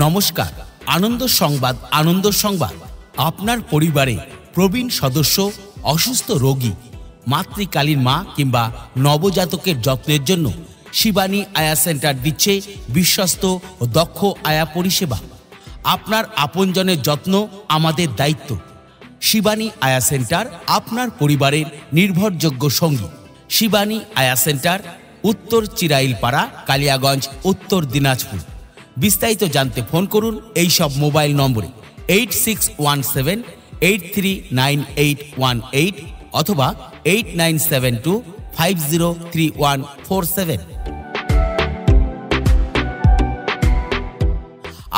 নমস্কার। আনন্দ সংবাদ। আপনার পরিবারে প্রবীণ সদস্য, অসুস্থ রোগী, মাতৃকালীন মা কিংবা নবজাতকের যত্নের জন্য শিবানী আয়া সেন্টার দিচ্ছে বিশ্বস্ত ও দক্ষ আয়া পরিষেবা। আপনার আপনজনের যত্ন আমাদের দায়িত্ব। শিবানী আয়া সেন্টার আপনার পরিবারের নির্ভরযোগ্য সঙ্গী। শিবানী আয়া সেন্টার, উত্তর চিরাইলপাড়া, কালিয়াগঞ্জ, উত্তর দিনাজপুর। বিস্তারিত জানতে ফোন করুন এই সব মোবাইল নম্বরে 8617839818 অথবা 8972503147।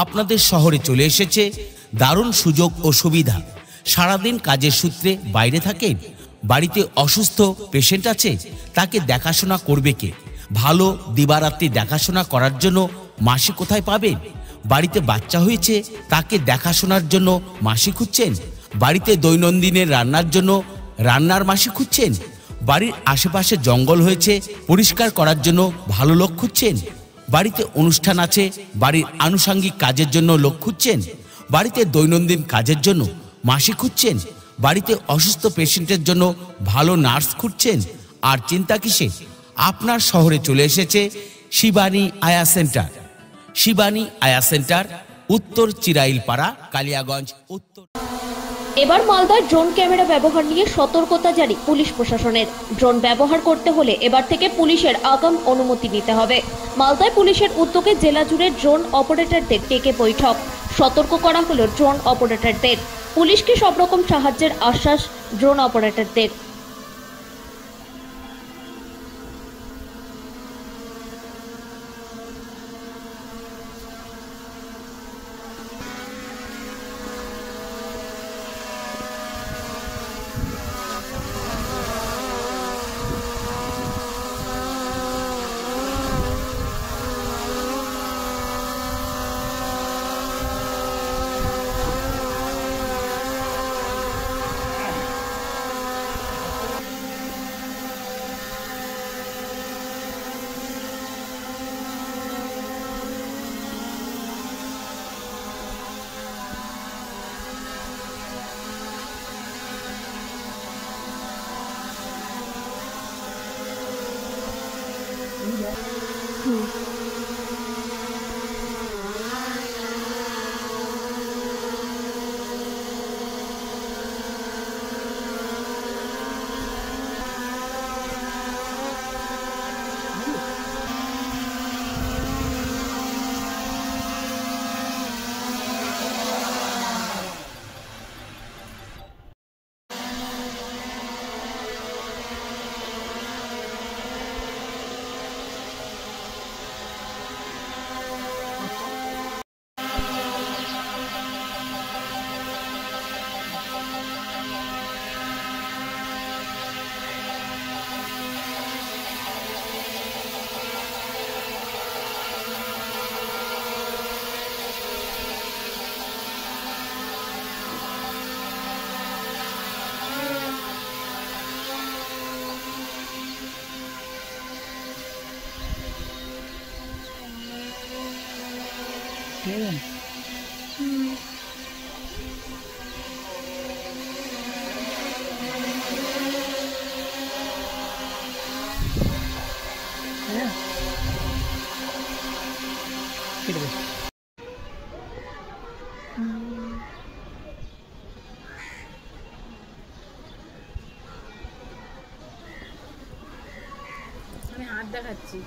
আপনাদের শহরে চলে এসেছে দারুণ সুযোগ ও সুবিধা। সারাদিন কাজের সূত্রে বাইরে থাকেন, বাড়িতে অসুস্থ পেশেন্ট আছে, তাকে দেখাশোনা করবে কে? ভালো দিবারাত্রি দেখাশোনা করার জন্য মাসি কোথায় পাবেন? বাড়িতে বাচ্চা হয়েছে, তাকে দেখাশোনার জন্য মাসি খুঁজছেন? বাড়িতে দৈনন্দিনের রান্নার জন্য রান্নার মাসি খুঁজছেন? বাড়ির আশেপাশে জঙ্গল হয়েছে, পরিষ্কার করার জন্য ভালো লোক খুঁজছেন? বাড়িতে অনুষ্ঠান আছে, বাড়ির আনুষঙ্গিক কাজের জন্য লোক খুঁজছেন? বাড়িতে দৈনন্দিন কাজের জন্য মাসি খুঁজছেন? বাড়িতে অসুস্থ পেশেন্টের জন্য ভালো নার্স খুঁজছেন? আর চিন্তা কিসে? আপনার শহরে চলে এসেছে শিবানী আয়া সেন্টার। শিবানী আয়া সেন্টার, উত্তর চিরাইলপাড়া, কালিয়াগঞ্জ, উত্তর। এবার মালদায় ড্রোন ক্যামেরা ব্যবহার নিয়ে সতর্কতা জারি পুলিশ প্রশাসনের। ড্রোন ব্যবহার করতে হলে এবার থেকে পুলিশের আগাম অনুমতি নিতে হবে। মালদায় পুলিশের উদ্যোগে জেলা জুড়ে ড্রোন অপারেটরদের ডেকে বৈঠক। সতর্ক করা হলো ড্রোন অপারেটরদের। পুলিশকে সব রকম সাহায্যের আশ্বাস ড্রোন অপারেটরদের। আমি হাত দেখাচ্ছি।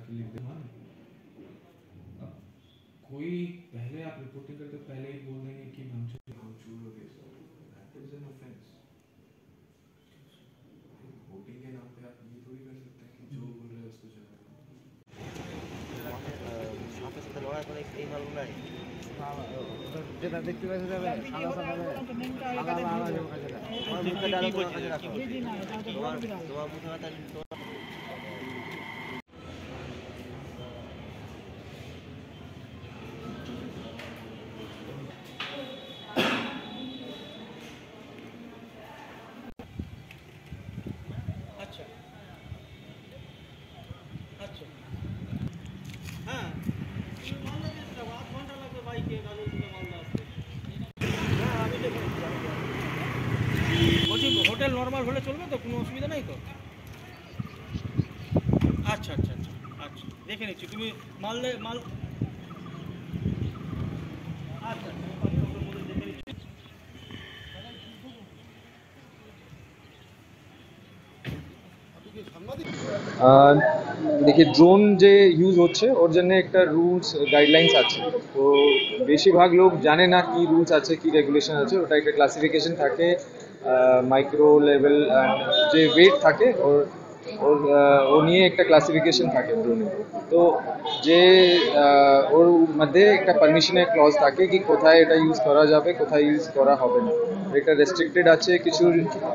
फिर लिख दे अब कोई पहले आप रिपोर्टिंग करते पहले ही बोल देंगे कि भांगचूर हो गया, so that is an offence. Voting के नाम पे आप ये थोड़ी कर सकते हैं कि जो बोल रहे हैं उसको चला সাপের সাথে লড়াই করে এই মালগুলাই যেটা দেখতে পাচ্ছি যাবে সাদা সাদা তোমার মুখে মাথা আচ্ছা আচ্ছা হ্যাঁ মালদা যেতে যাবো 8 ঘন্টা লাগবে বাইকে গাজল থেকে মালদা আসতে। হ্যাঁ আমি দেখে বলছি হোটেল নর্মাল হলে চলবে তো, কোনো অসুবিধা নেই তো? আচ্ছা আচ্ছা আচ্ছা আচ্ছা দেখে নিচ্ছি। তুমি মালদা আচ্ছা আচ্ছা মধ্যে দেখে নিচ্ছি। देखिए ड्रोन যে ইউজ হচ্ছে ওর জন্য একটা রুলস গাইডলাইন্স আছে, তো বেশিরভাগ লোক জানে না কি রুলস আছে কি রেগুলেশন আছে। ওটা একটা ক্লাসিফিকেশন থাকে, মাইক্রো লেভেল যে ওয়েট থাকে ওর ওর ও নিয়ে একটা ক্লাসিফিকেশন থাকে ড্রোনে। তো যে ওর মধ্যে একটা পারমিশনের ক্লজ থাকে কি কোথায় এটা ইউজ করা যাবে কোথায় ইউজ করা হবে না। একটা রেস্ট্রিক্টেড আছে, কিছু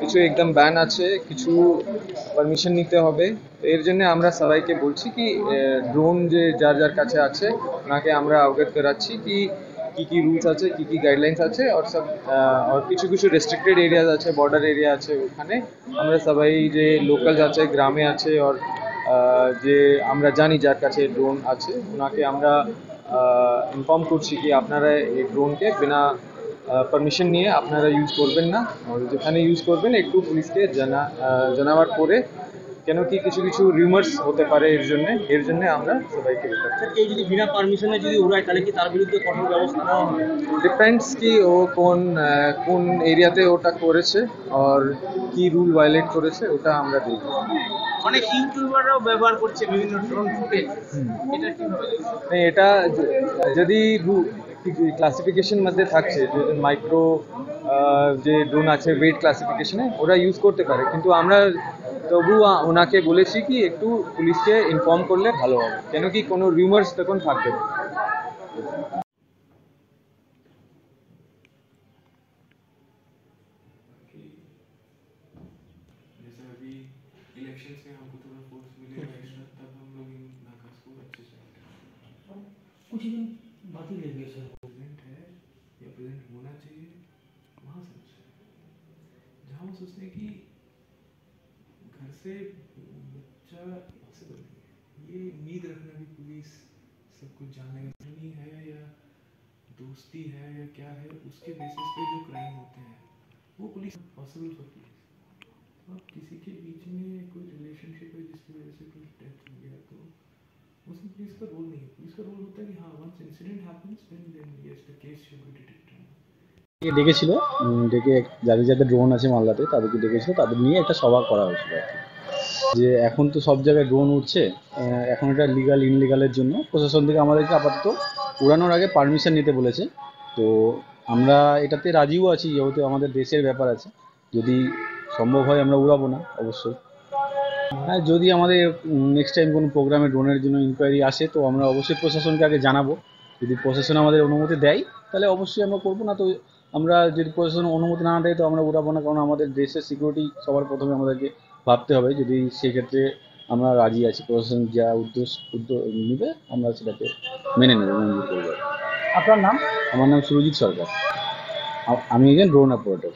কিছু একদম ব্যান আছে, কিছু পারমিশন নিতে হবে। তো এর জন্য আমরা সবাইকে বলছি কি ড্রোন যে যার যার কাছে আছে ওনাকে আমরা অবগত করাচ্ছি কি কি রুলস আছে কি কি গাইডলাইন্স আছে। আর সব আর কিছু কিছু রেস্ট্রিক্টেড এরিয়াজ আছে, বর্ডার এরিয়া আছে, ওখানে আমরা সবাই যে লোকালস আছে গ্রামে আছে আর যে আমরা জানি যার কাছে ড্রোন আছে ওনাকে আমরা ইনফর্ম করছি কি আপনারা এই ড্রোনকে বিনা পারমিশন নিয়ে আপনারা ইউজ করবেন না, আর যেখানে ইউজ করবেন একটু পুলিশকে জানাবার পরে, কেন কি কিছু কিছু রিউমার্স হতে পারে এর জন্য আমরা সবাইকে বলছি। এই যদি বিনা পারমিশনে যদি উড়ায় তাহলে কি তার বিরুদ্ধে কঠোর ব্যবস্থা নেওয়া হবে? ডিপেন্ডস কি ও কোন এরিয়াতে ওটা করেছে আর কি রুল ভায়োলেট করেছে ওটা আমরা দেখব। অনেক ইউটিউবাররাও ব্যবহার করছে বিভিন্ন ড্রোন ফুটেজ, এটা কিভাবে? এটা যদি ক্লাসিফিকেশন মধ্যে থাকছে যে মাইক্রো যে ড্রোন আছে ওয়েট ক্লাসিফিকেশনে ওরা ইউজ করতে পারে, কিন্তু আমরা তবু ওনাকে বলেছি কি একটু পুলিশকে ইনফর্ম করলে ভালো হবে, কেন কি কোনো রিউমার্স তখন থাকবে না। जैसे अभी इलेक्शंस में हमको थोड़ा फोर्स मिलेगा एक्स्ट्रा, तब हम लोग इन नाकास को अच्छे से कुछ दिन बाकी रह गए सर। प्रेजेंट है या प्रेजेंट होना चाहिए वहाँ से जहाँ वो सोचते हैं कि घर से बच्चा पॉसिबल नहीं है, ये उम्मीद रखना भी पुलिस सब कुछ जानेगा नहीं है या दोस्ती है या क्या है, उसके बेसिस पे जो क्राइम होते हैं वो पुलिस पॉसिबल फॉर पुलिस। अब किसी के बीच में कोई रिलेशनशिप है जिसकी वजह से कोई डेथ हो गया तो उसमें पुलिस का रोल नहीं है। पुलिस का रोल होता है कि हाँ once incident happens then yes the case should be detected. ডেকেছিল, ডেকে যাদের যাদের ড্রোন আছে মালদাতে তাদেরকে ডেকেছিল, তাদের নিয়ে একটা সভা করা হয়েছিল আর কি। যে এখন তো সব জায়গায় ড্রোন উঠছে, এখন এটা লিগাল ইনলিগালের জন্য প্রশাসন থেকে আমাদেরকে আপাতত উড়ানোর আগে পারমিশন নিতে বলেছে। তো আমরা এটাতে রাজিও আছি, যেহেতু আমাদের দেশের ব্যাপার আছে, যদি সম্ভব হয় আমরা উড়াবো না অবশ্যই। হ্যাঁ, যদি আমাদের নেক্সট টাইম কোনো প্রোগ্রামে ড্রোনের জন্য ইনকোয়ারি আসে তো আমরা অবশ্যই প্রশাসনকে আগে জানাবো। যদি প্রশাসন আমাদের অনুমতি দেয় তাহলে অবশ্যই আমরা করবো, না তো আমরা যদি প্রশাসন অনুমতি না দেয় তো আমরা উড়াবো না, কারণ আমাদের দেশের সিকিউরিটি সবার প্রথমে আমাদেরকে ভাবতে হবে। যদি সেক্ষেত্রে আমরা রাজি আছি, প্রশাসন যা উদ্যোগ নেবে আমরা সেটাকে মেনে নেব, মঞ্জুর করবো। আপনার নাম? আমার নাম সুরজিৎ সরকার, আমি একজন ড্রোন অপারেটর।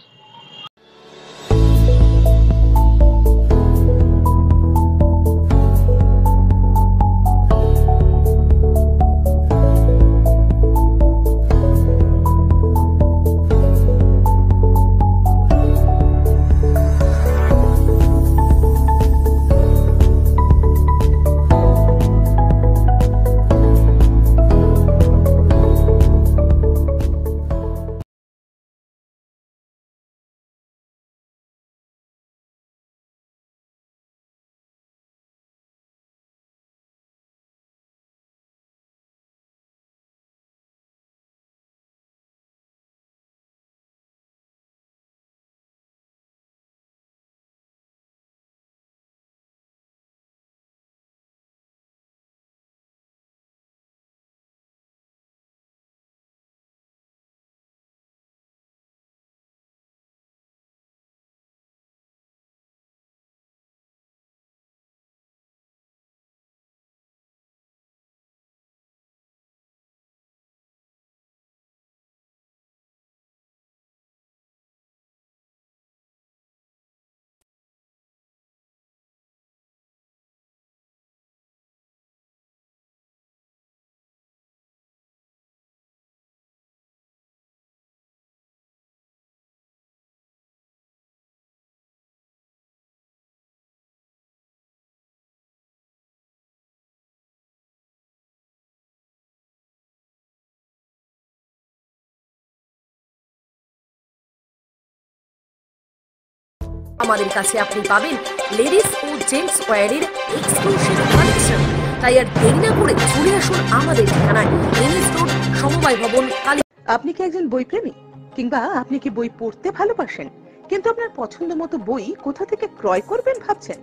আমাদের কাছে আপনি পাবেন লেডিস ও জেন্টস ওয়্যারের এক্সক্লুসিভ কালেকশন। তাই আর দেরি না করে চলে আসুন আমাদের ঠিকানায়, এনএস রোড, সমবায় ভবন, কালী। আপনি কি একজন বই প্রেমী, কিংবা আপনি কি বই পড়তে ভালোবাসেন কিন্তু আপনার পছন্দ মতো বই কোথা থেকে ক্রয় করবেন ভাবছেন?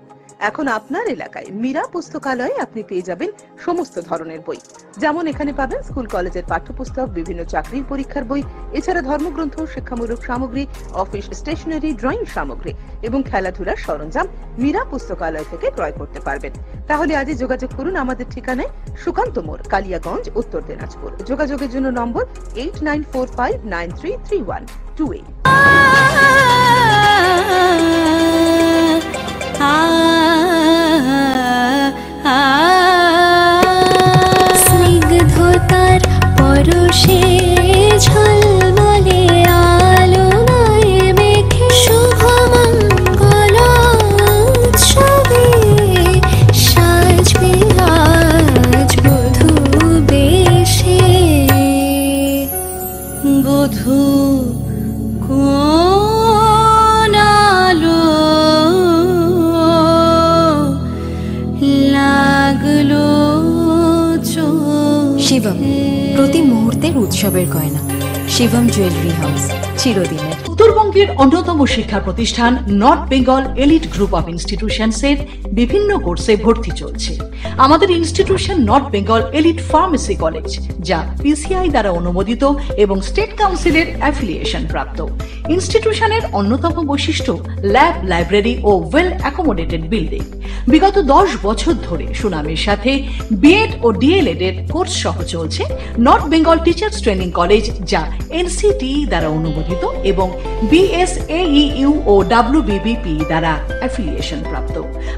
এখন আপনার এলাকায় মীরা পুস্তকালয়ে আপনি পেয়ে যাবেন সমস্ত ধরনের বই। যেমন এখানে পাবেন স্কুল কলেজের পাঠ্যপুস্তক, বিভিন্ন চাকরির পরীক্ষার বই, এছাড়া ধর্মগ্রন্থ, শিক্ষামূলক সামগ্রী, অফিস স্টেশনারি, ড্রয়িং সামগ্রী এবং খেলাধুলার সরঞ্জাম মীরা পুস্তকালয় থেকে ক্রয় করতে পারবেন। তাহলে আজই যোগাযোগ করুন আমাদের ঠিকানায়, সুকান্ত মোড়, কালিয়াগঞ্জ, উত্তর দিনাজপুর। যোগাযোগের জন্য নম্বর 8945933128। স্নিগ্ধতার পরশে ঝলমলে আলোয় মেখে শুভমঙ্গল উৎসবে সাজবে আজ বধূ বেশে। বধূ শিবম, প্রতি মুহূর্তের উৎসবের গয়না। শিবম জুয়েলারি হাউস, চিরদিনের। উত্তরবঙ্গের অন্যতম শিক্ষা প্রতিষ্ঠান North Bengal elite group of ইনস্টিটিউশনসের বিভিন্ন কোর্সে ভর্তি চলছে। আমাদের institution North Bengal elite pharmacy college, যা পিসিআই দ্বারা অনুমোদিত এবং স্টেট কাউন্সিলের অ্যাফিলিয়েশন প্রাপ্ত। ইনস্টিটিউশনের অন্যতম বৈশিষ্ট্য ল্যাব, লাইব্রেরি ও ওয়েল অ্যাকোমোডেটেড বিল্ডিং। বিগত 10 বছর ধরে সুনামের সাথে বিএড ও ডিএলএড এর কোর্স সহ চলছে north Bengal teachers training college, যা এনসিটিই দ্বারা অনুমোদিত এবং বিএসএইউ ও ডাব্লিউবিবিপি দ্বারা অ্যাফিলিয়েশন প্রাপ্ত।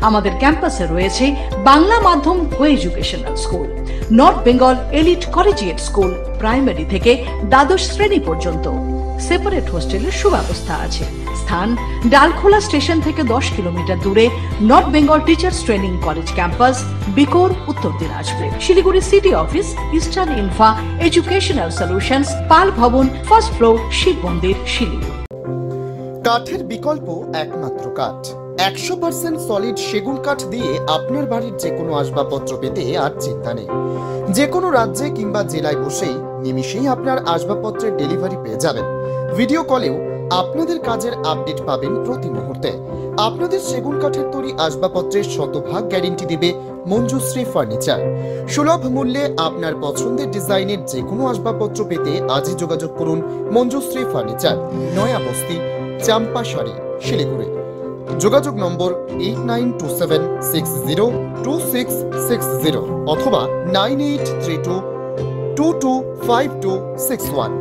আমাদের ক্যাম্পাসে রয়েছে বাংলা মাধ্যম কো educational school, north Bengal elite collegiate school, primary থেকে দ্বাদশ শ্রেণী পর্যন্ত। সেপারেট হোস্টেলের সুব্যবস্থা আছে। স্থান ডালখোলা স্টেশন থেকে 10 কিলোমিটার দূরে North Bengal teachers training college campus, বিকোর, Uttar Dinajpur. Siliguri city office, eastern ইনফা educational solutions, Pal Bhavan, first floor, Shiva মন্দির, শিলিগুড়ি। কাঠের বিকল্প একমাত্র কাঠ। 100% সলিড সেগুন কাঠ দিয়ে আপনার বাড়ির যে কোনো আসবাবপত্র পেতে আর চিন্তা নেই। যে কোনো রাজ্যে কিংবা জেলায় বসেই নিমিষেই আপনার আসবাবপত্রের ডেলিভারি পেয়ে যাবেন। ভিডিও কলেও আপনাদের কাজের আপডেট পাবেন প্রতি মুহূর্তে। আপনাদের সেগুন কাঠের তৈরি আসবাবপত্রের 100% গ্যারেন্টি দেবে মঞ্জুশ্রী ফার্নিচার। সুলভ মূল্যে আপনার পছন্দের ডিজাইনের যে কোনো আসবাবপত্র পেতে আজই যোগাযোগ করুন মঞ্জুশ্রী ফার্নিচার, নয়া বস্তি, চাম্পাশাড়ি, শিলিগুড়ি। যোগাযোগ নম্বর 8927602660 অথবা 9832225261।